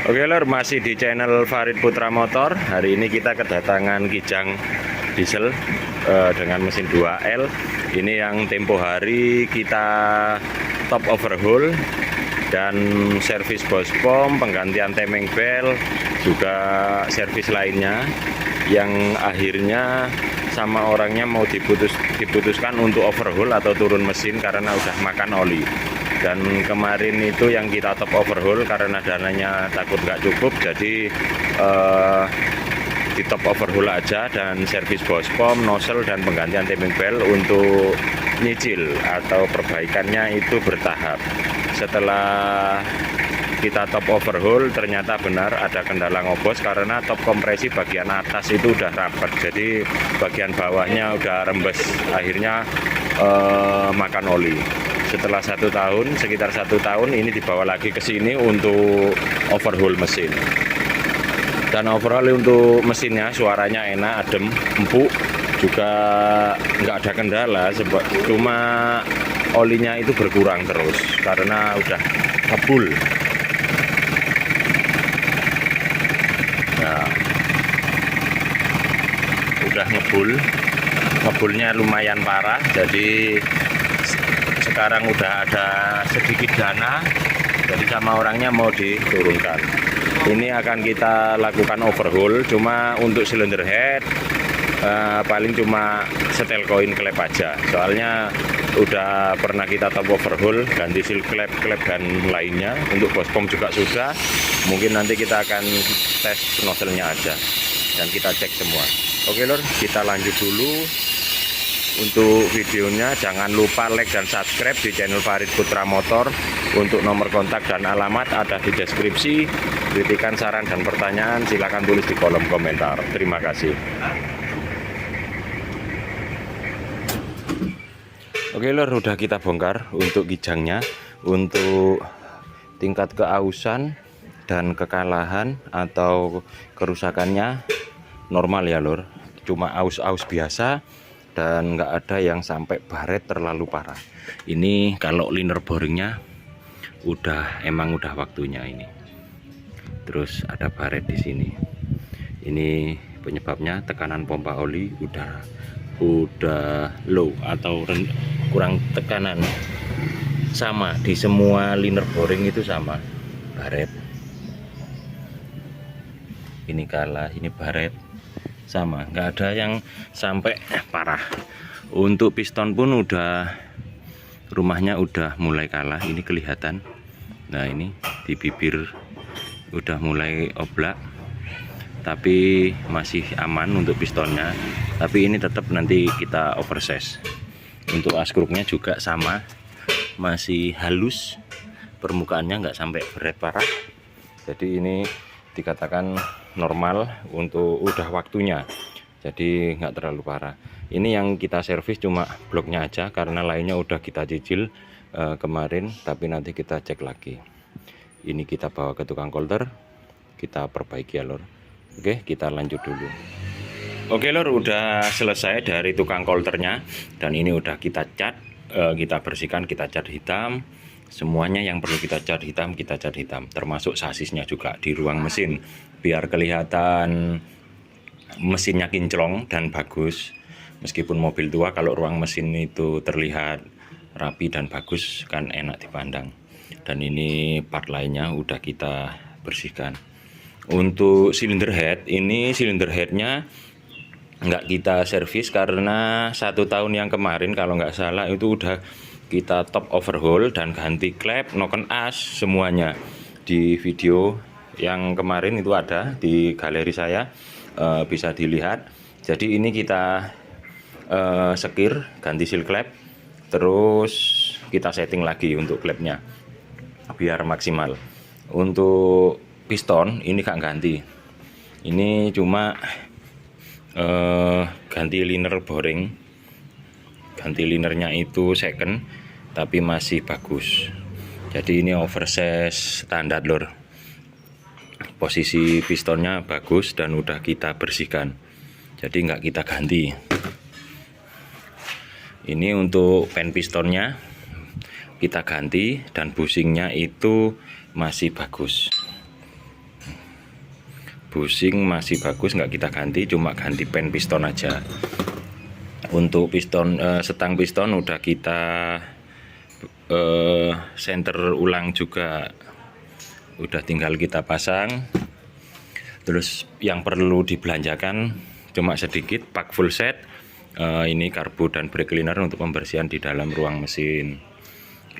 Oke lor, masih di channel Farid Putra Motor. Hari ini kita kedatangan kijang diesel dengan mesin 2L. Ini yang tempo hari kita top overhaul dan servis bospom, penggantian temeng bel, juga servis lainnya yang akhirnya sama orangnya mau diputuskan untuk overhaul atau turun mesin karena udah makan oli. Dan kemarin itu yang kita top overhaul karena dananya takut nggak cukup, jadi di top overhaul aja dan servis bospom, nozzle dan penggantian timing belt. Untuk nyicil atau perbaikannya itu bertahap. Setelah kita top overhaul ternyata benar ada kendala ngobos karena top kompresi bagian atas itu udah rapat, jadi bagian bawahnya udah rembes, akhirnya makan oli. Setelah sekitar satu tahun ini dibawa lagi ke sini untuk overhaul mesin. Dan overhaul untuk mesinnya suaranya enak, adem, empuk, juga nggak ada kendala, cuma olinya itu berkurang terus karena udah ngebul. Nah, udah ngebulnya lumayan parah, jadi sekarang udah ada sedikit dana, jadi sama orangnya mau diturunkan. Ini akan kita lakukan overhaul, cuma untuk cylinder head paling cuma setel koin klep aja, soalnya udah pernah kita top overhaul, ganti seal klep dan lainnya. Untuk bospom juga sudah, mungkin nanti kita akan tes nozzle-nya aja dan kita cek semua. Oke lor, kita lanjut dulu. Untuk videonya jangan lupa like dan subscribe di channel Farid Putra Motor. Untuk nomor kontak dan alamat ada di deskripsi. Kritikan, saran dan pertanyaan silakan tulis di kolom komentar. Terima kasih. Oke lor, udah kita bongkar untuk kijangnya. Untuk tingkat keausan dan kekalahan atau kerusakannya normal ya lor, cuma aus-aus biasa dan nggak ada yang sampai baret terlalu parah. Ini kalau liner boringnya emang udah waktunya ini. Terus ada baret di sini. Ini penyebabnya tekanan pompa oli udah low atau kurang tekanan. Sama di semua liner boring itu sama baret. Ini kalah, ini baret. Sama, nggak ada yang sampai parah. Untuk piston pun rumahnya udah mulai kalah, ini kelihatan. Nah ini di bibir udah mulai oblak, tapi masih aman untuk pistonnya. Tapi ini tetap nanti kita oversize. Untuk askruknya juga sama, masih halus, permukaannya nggak sampai berat parah. Jadi ini dikatakan normal untuk udah waktunya, jadi nggak terlalu parah. Ini yang kita servis cuma bloknya aja karena lainnya udah kita cicil kemarin, tapi nanti kita cek lagi. Ini kita bawa ke tukang kolter, kita perbaiki ya lor. Oke, kita lanjut dulu. Oke lor, udah selesai dari tukang kolternya dan ini udah kita cat, kita bersihkan, kita cat hitam. Semuanya yang perlu kita cat hitam, kita cat hitam, termasuk sasisnya juga di ruang mesin, biar kelihatan mesinnya kinclong dan bagus. Meskipun mobil tua, kalau ruang mesin itu terlihat rapi dan bagus kan enak dipandang. Dan ini part lainnya udah kita bersihkan. Untuk cylinder head, ini cylinder headnya nggak kita servis karena 1 tahun yang kemarin kalau nggak salah itu udah kita top overhaul dan ganti klep, noken as, semuanya. Di video yang kemarin itu ada di galeri saya, bisa dilihat. Jadi ini kita sekir, ganti seal klep, terus kita setting lagi untuk klepnya biar maksimal. Untuk piston ini gak ganti, ini cuma ganti liner boring. Ganti linernya itu second, tapi masih bagus. Jadi ini oversize standar lor. Posisi pistonnya bagus dan udah kita bersihkan, jadi nggak kita ganti. Ini untuk pen pistonnya kita ganti dan bushingnya itu masih bagus. Bushing masih bagus, nggak kita ganti, cuma ganti pen piston aja. Untuk piston setang piston udah kita senter ulang juga, udah tinggal kita pasang. Terus yang perlu dibelanjakan cuma sedikit, pak full set. Ini karbu dan brake cleaner untuk pembersihan di dalam ruang mesin.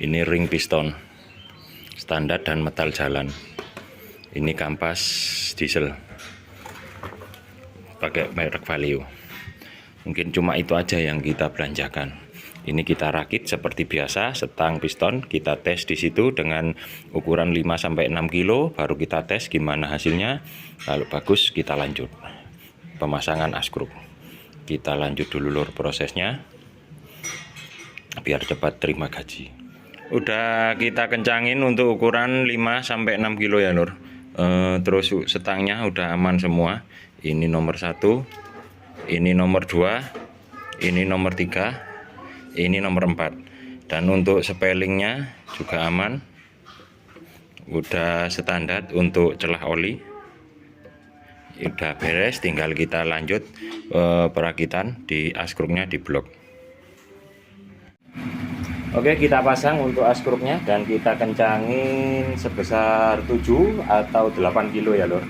Ini ring piston standar dan metal jalan. Ini kampas diesel pakai merek Valeo. Mungkin cuma itu aja yang kita belanjakan. Ini kita rakit seperti biasa, setang piston kita tes di situ dengan ukuran 5-6 kilo, baru kita tes gimana hasilnya. Kalau bagus kita lanjut pemasangan askruk. Kita lanjut dulu lur prosesnya biar cepat terima gaji. Udah kita kencangin untuk ukuran 5-6 kilo ya lur. Terus setangnya udah aman semua. Ini nomor 1, ini nomor 2, ini nomor 3, ini nomor 4. Dan untuk spellingnya juga aman, udah standar. Untuk celah oli udah beres, tinggal kita lanjut perakitan di askruknya di blok. Oke, kita pasang untuk askruknya dan kita kencangin sebesar 7 atau 8 kilo ya lor.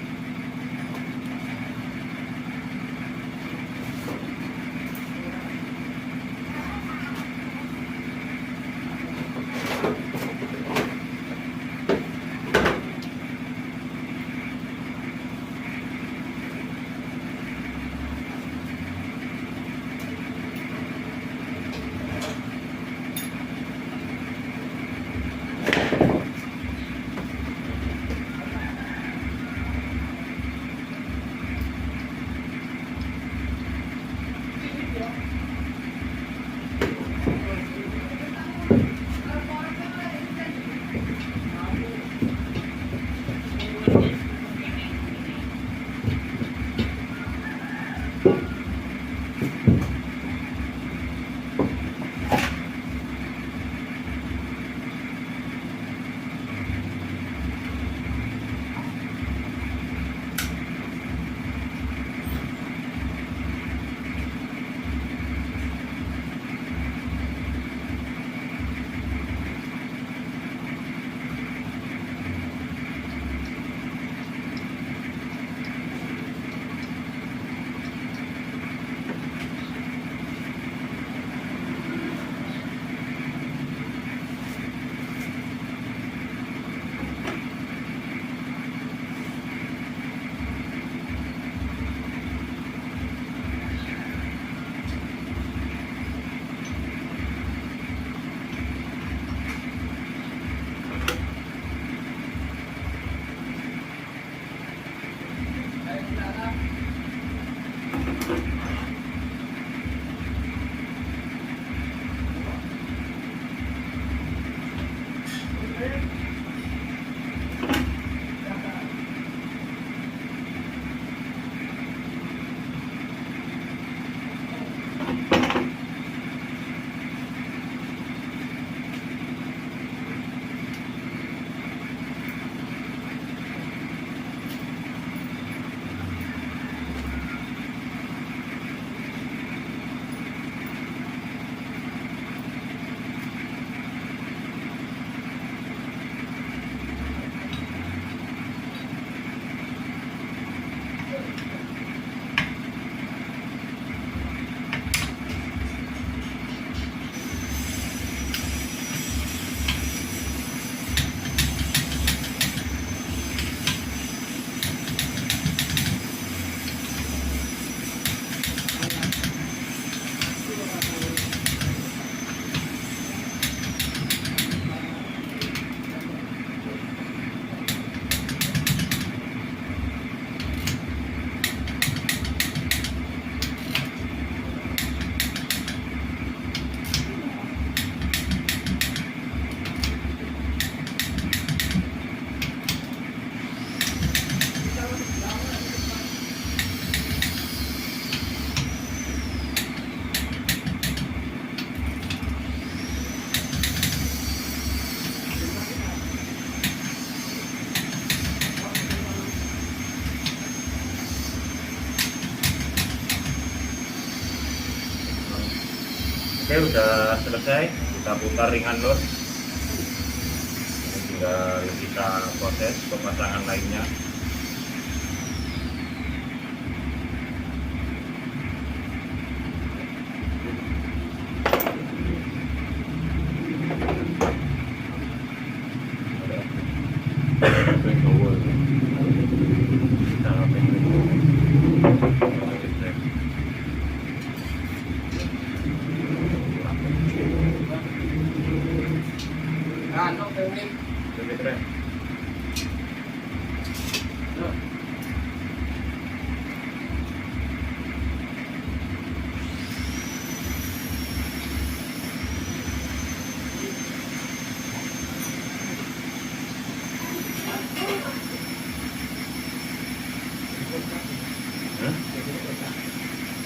Oke, udah selesai, kita putar ringan lur. Ini tinggal kita proses pemasangan lainnya.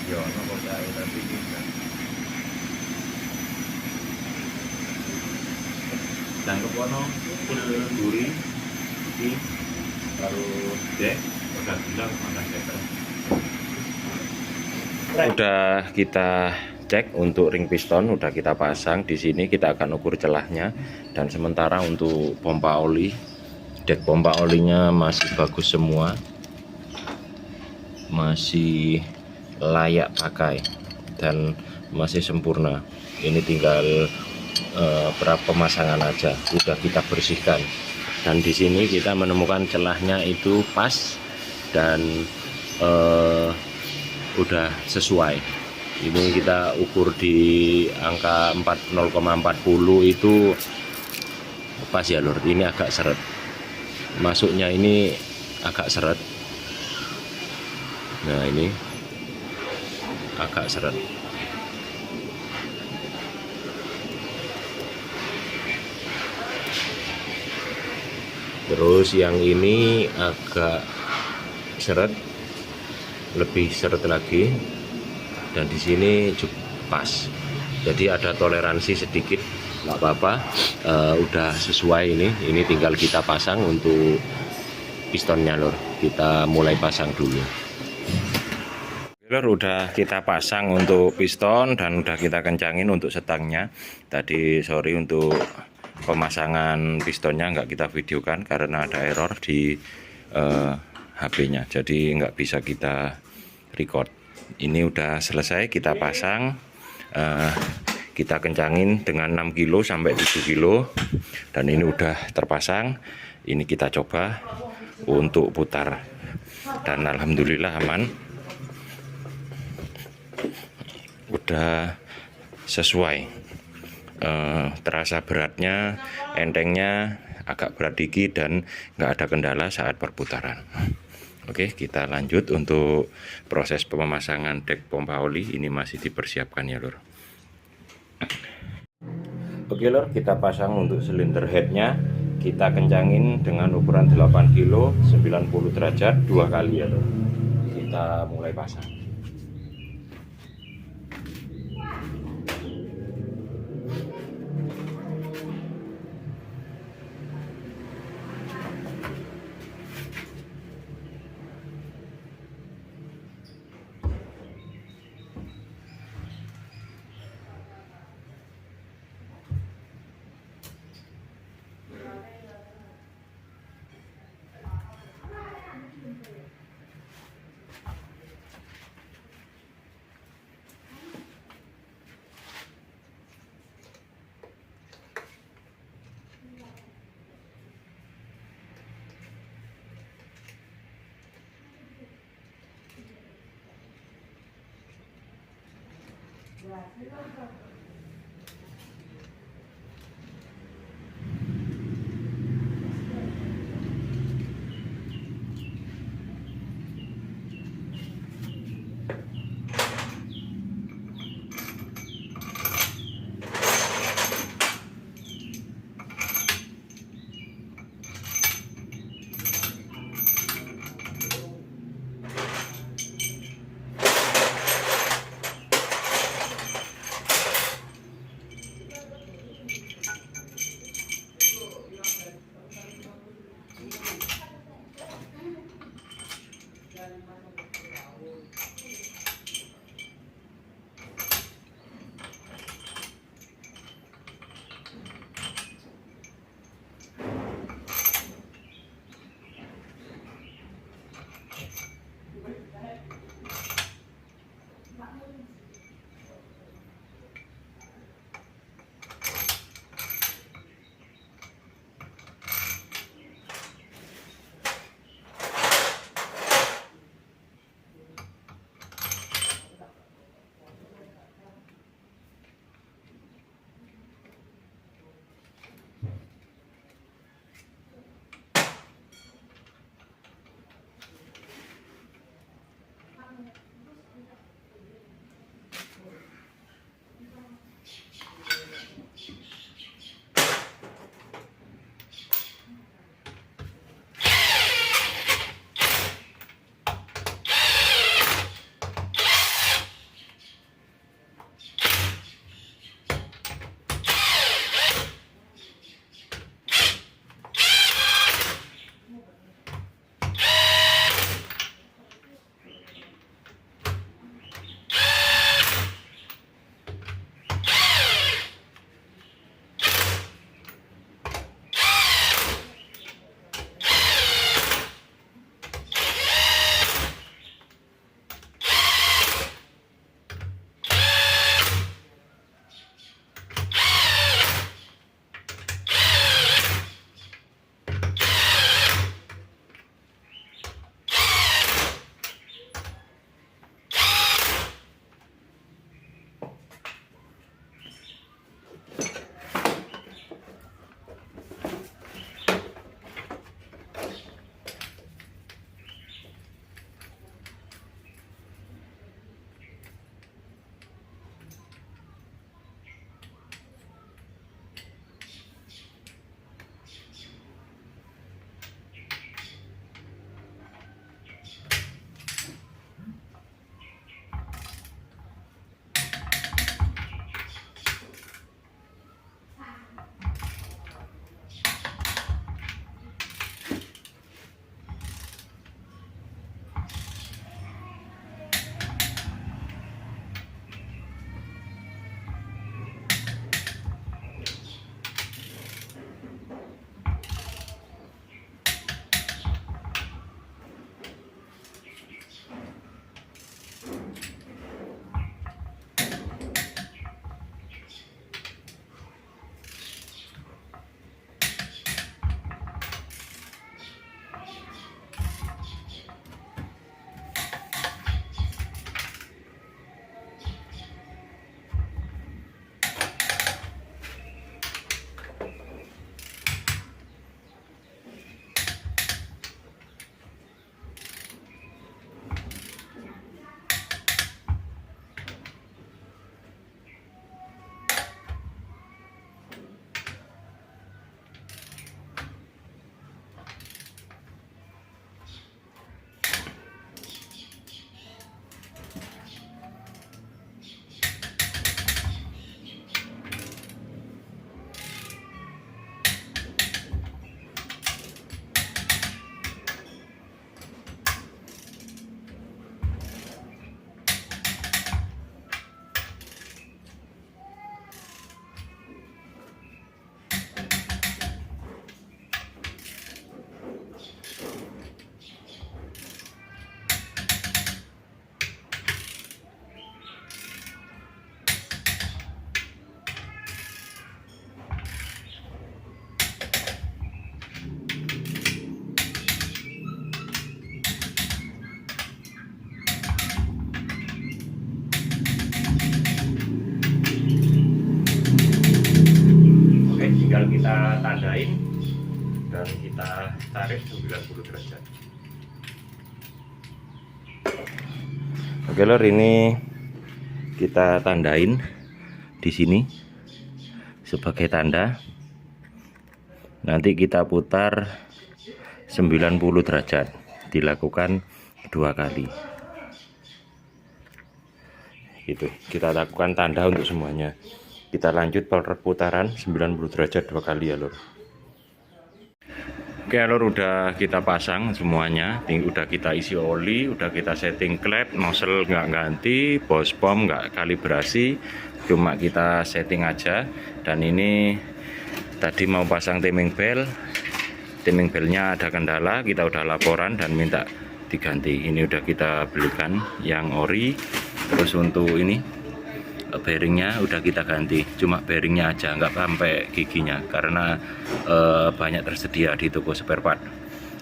Ya, nopo kae tapi bisa. Tangkep ono full duri iki baru dek udah bilang mana setel. Udah kita cek untuk ring piston, udah kita pasang di sini. Kita akan ukur celahnya, dan sementara untuk pompa oli, dek pompa olinya masih bagus semua, masih layak pakai dan masih sempurna. Ini tinggal pemasangan aja, udah kita bersihkan, dan di sini kita menemukan celahnya itu pas dan udah sesuai. Ini kita ukur di angka 0,40 itu pas ya lur. Ini agak seret, masuknya ini agak seret. Nah, ini agak seret. Terus yang ini agak seret, lebih seret lagi, dan di sini juga pas. Jadi ada toleransi sedikit, nggak apa-apa. Udah sesuai ini. Ini tinggal kita pasang untuk pistonnya lur. Kita mulai pasang dulu. Lur, udah kita pasang untuk piston dan udah kita kencangin untuk setangnya. Tadi sorry untuk pemasangan pistonnya nggak kita videokan karena ada error di HP-nya, jadi nggak bisa kita record. Ini udah selesai kita pasang, kita kencangin dengan 6 kilo sampai 7 kilo, dan ini udah terpasang. Ini kita coba untuk putar, dan alhamdulillah aman, udah sesuai. Terasa beratnya, entengnya agak berat dikit dan nggak ada kendala saat perputaran. Oke, kita lanjut untuk proses pemasangan dek pompa oli. Ini masih dipersiapkan ya lur. Oke lur, kita pasang untuk silinder headnya. Kita kencangin dengan ukuran 8 kilo 90 derajat 2 kali ya lur. Kita mulai pasang. kita tandain dan kita tarik 90 derajat. Oke lor, ini kita tandain di sini sebagai tanda. Nanti kita putar 90 derajat, dilakukan 2 kali. Gitu, kita lakukan tanda untuk semuanya. Kita lanjut perputaran 90 derajat 2 kali ya lor. Oke lor, udah kita pasang semuanya, udah kita isi oli, udah kita setting klep, nozzle nggak ganti, bospom nggak kalibrasi, cuma kita setting aja. Dan ini tadi mau pasang timing belnya ada kendala, kita udah laporan dan minta diganti. Ini udah kita belikan yang ori. Terus untuk ini bearingnya udah kita ganti, cuma bearingnya aja, nggak sampai giginya karena banyak tersedia di toko spare part.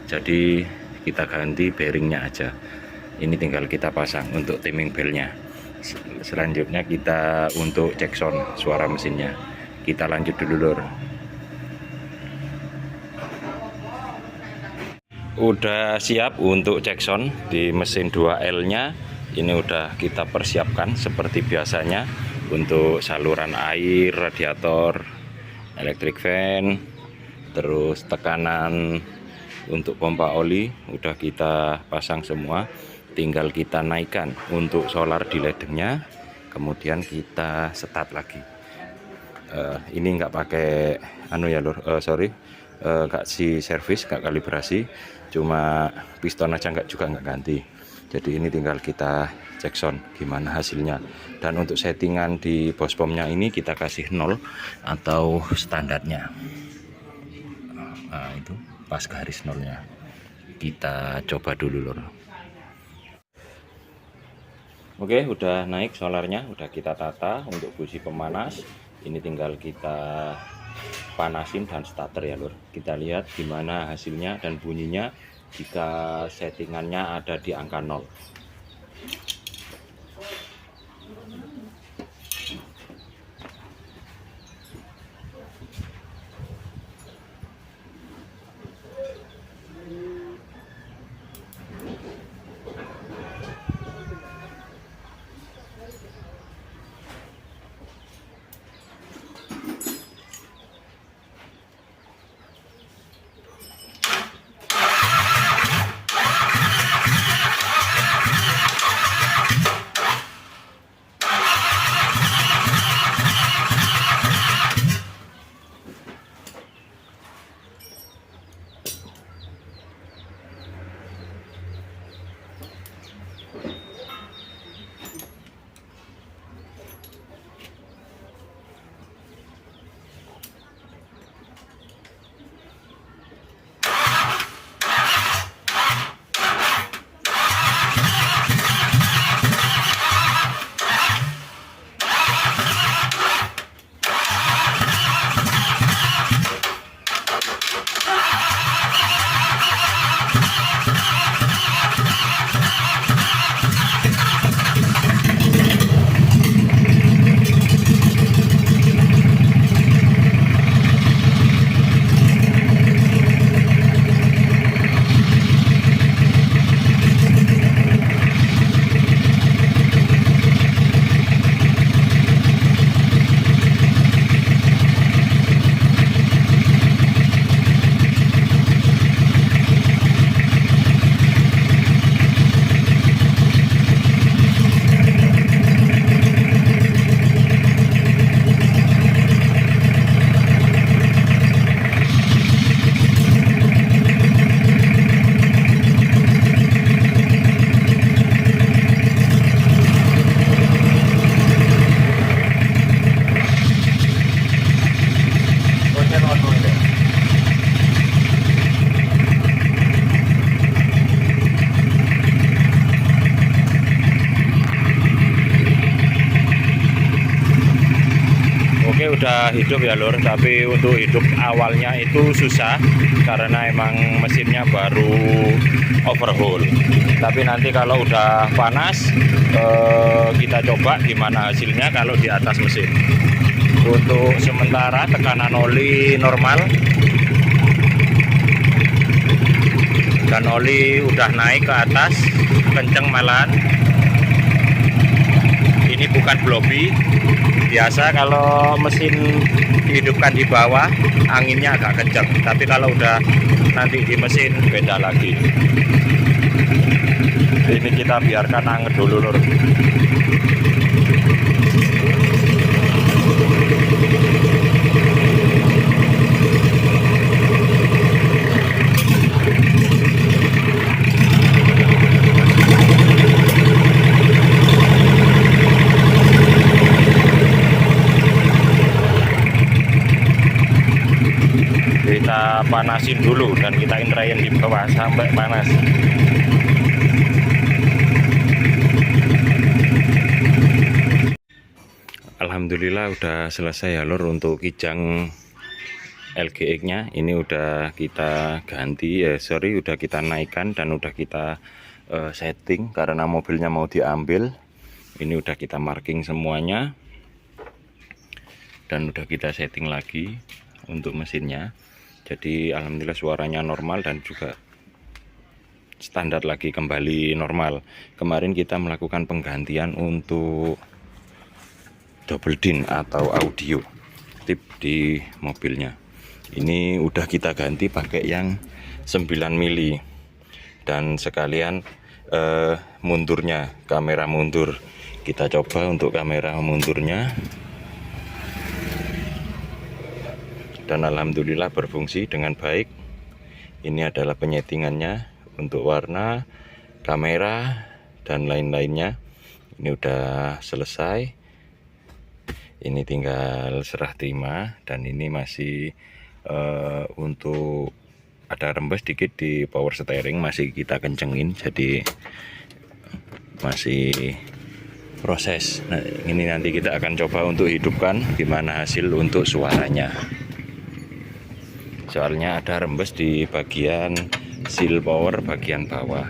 Jadi kita ganti bearingnya aja. Ini tinggal kita pasang untuk timing belnya. Selanjutnya kita untuk cek sound suara mesinnya. Kita lanjut dulu lor. Udah siap untuk cek sound di mesin 2L nya. Ini udah kita persiapkan seperti biasanya untuk saluran air, radiator, electric fan, terus tekanan untuk pompa oli udah kita pasang semua. Tinggal kita naikkan untuk solar di ledengnya, kemudian kita start lagi. Ini nggak pakai anu ya lor, nggak si servis, nggak kalibrasi, cuma piston aja juga nggak ganti. Jadi ini tinggal kita cek sound gimana hasilnya. Dan untuk settingan di bospomnya ini kita kasih 0 atau standarnya. Nah itu pas garis 0-nya. Kita coba dulu lor. Oke, udah naik solarnya, udah kita tata untuk busi pemanas. Ini tinggal kita panasin dan starter ya lor. Kita lihat gimana hasilnya dan bunyinya jika settingannya ada di angka 0. Udah hidup ya lur, tapi untuk hidup awalnya itu susah karena emang mesinnya baru overhaul. Tapi nanti kalau udah panas kita coba gimana hasilnya kalau di atas mesin. Untuk sementara tekanan oli normal dan oli udah naik ke atas kenceng malahan. Ini bukan blobi biasa, kalau mesin dihidupkan di bawah anginnya agak kenceng, tapi kalau udah nanti di mesin beda lagi. Ini kita biarkan anget dulu lur. Kita panasin dulu dan kita intrain di bawah sampai panas. Alhamdulillah udah selesai ya lur untuk kijang LGX nya. Ini udah kita ganti udah kita naikkan dan udah kita setting karena mobilnya mau diambil. Ini udah kita marking semuanya dan udah kita setting lagi untuk mesinnya. Jadi alhamdulillah suaranya normal dan juga standar lagi, kembali normal. Kemarin kita melakukan penggantian untuk double din atau audio tip di mobilnya. Ini udah kita ganti pakai yang 9 mili dan sekalian mundurnya, kamera mundur. Kita coba untuk kamera mundurnya. Dan alhamdulillah berfungsi dengan baik. Ini adalah penyetingannya untuk warna, kamera dan lain-lainnya. Ini udah selesai. Ini tinggal serah terima dan ini masih untuk ada rembes dikit di power steering, masih kita kencengin, jadi masih proses. Nah, ini nanti kita akan coba untuk hidupkan gimana hasil untuk suaranya. Soalnya ada rembes di bagian seal power bagian bawah.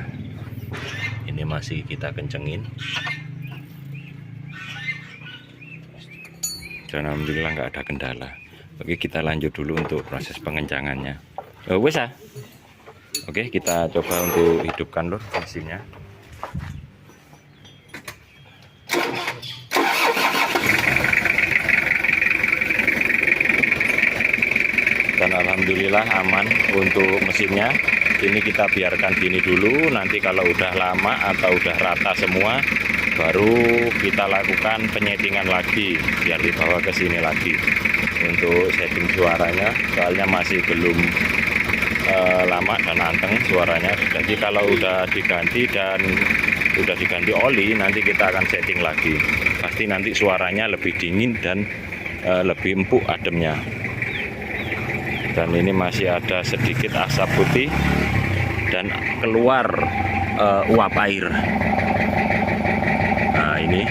Ini masih kita kencengin. Dan alhamdulillah nggak ada kendala. Oke, kita lanjut dulu untuk proses pengencangannya. Wes ah. Oke, kita coba untuk hidupkan lur mesinnya. Dan alhamdulillah aman untuk mesinnya. Ini kita biarkan gini dulu, nanti kalau udah lama atau udah rata semua baru kita lakukan penyetingan lagi biar dibawa ke sini lagi untuk setting suaranya, soalnya masih belum lama dan anteng suaranya. Jadi kalau udah diganti dan udah diganti oli, nanti kita akan setting lagi, pasti nanti suaranya lebih dingin dan lebih empuk ademnya. Dan ini masih ada sedikit asap putih dan keluar uap air. Nah, ini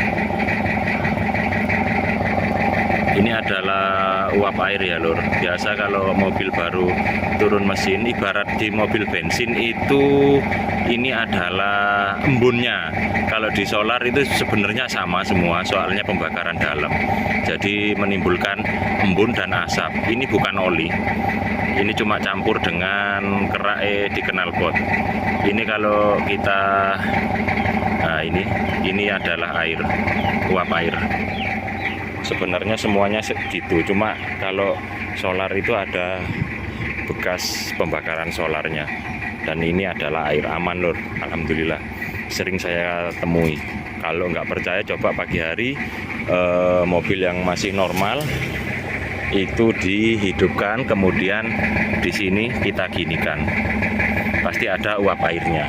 adalah uap air ya lur. Biasa kalau mobil baru turun mesin, ibarat di mobil bensin itu ini adalah embunnya. Kalau di solar itu sebenarnya sama semua, soalnya pembakaran dalam, jadi menimbulkan embun dan asap. Ini bukan oli, ini cuma campur dengan kerak di knalpot. Ini kalau kita ini adalah air, uap air. Sebenarnya semuanya segitu, cuma kalau solar itu ada bekas pembakaran solarnya. Dan ini adalah air aman lur, alhamdulillah. Sering saya temui. Kalau nggak percaya coba pagi hari mobil yang masih normal itu dihidupkan, kemudian di sini kita ginikan, pasti ada uap airnya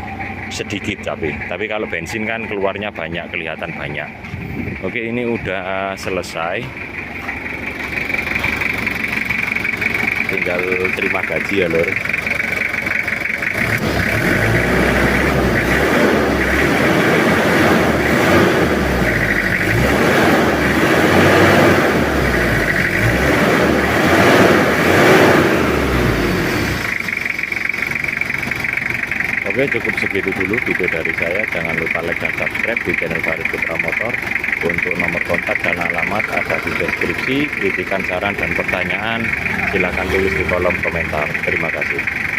sedikit, tapi kalau bensin kan keluarnya banyak, kelihatan banyak. Oke, ini udah selesai, tinggal terima gaji ya lur. Oke, cukup segitu dulu video dari saya. Jangan lupa like dan subscribe di channel Farid Putra Motor. Untuk nomor kontak dan alamat ada di deskripsi. Kritikan, saran, dan pertanyaan silakan tulis di kolom komentar. Terima kasih.